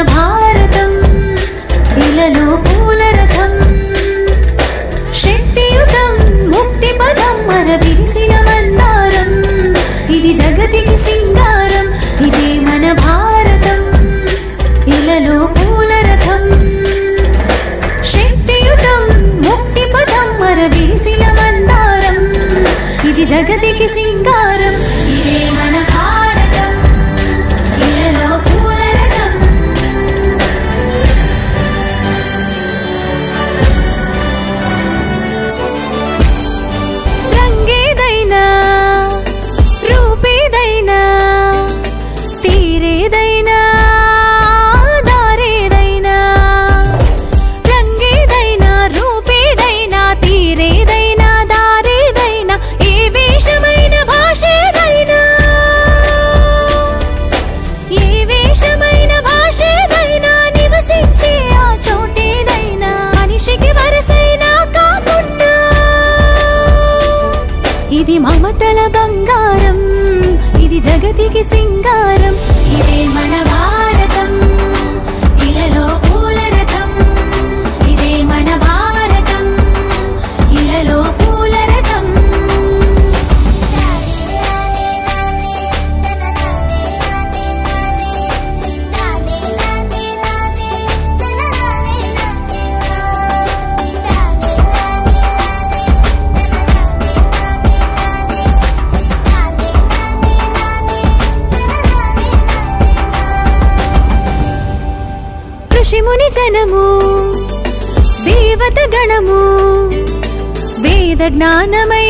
భారతం ఇలలో పూల రథం శక్తియుతం ముక్తి పదం మరవిరిసిన మందారం ఇది జగతికి సింగారం ఇదే మన భారతం ఇలలో పూల రథం శక్తియుతం ముక్తి పదం మరవిరిసిన మందారం ఇది జగతికి సింగారం ఇదే మన భారతం ఇలలో పూల రథం రంగేదైనా రూపేదైనా తీరేదైనా దారేదైనా రంగేదైనా రూపేదైనా తీరేదైనా దారేదైనా ఏ వేషమైన భాషేదైనా ఏ వేషమైన భాషేదైనా నివసించే ఆ చోటేదైనా మనిషికి వరసైనా కాకుండా ఇది మమతల బంగారం ఇది జగతికి సింగారం ఇదే మన భారతం ఇలలో పూల రథం ఇదే మన భారతం ఇలలో పూల రథం ఋషిముని జనము దేవత గణము వేద జ్ఞానమై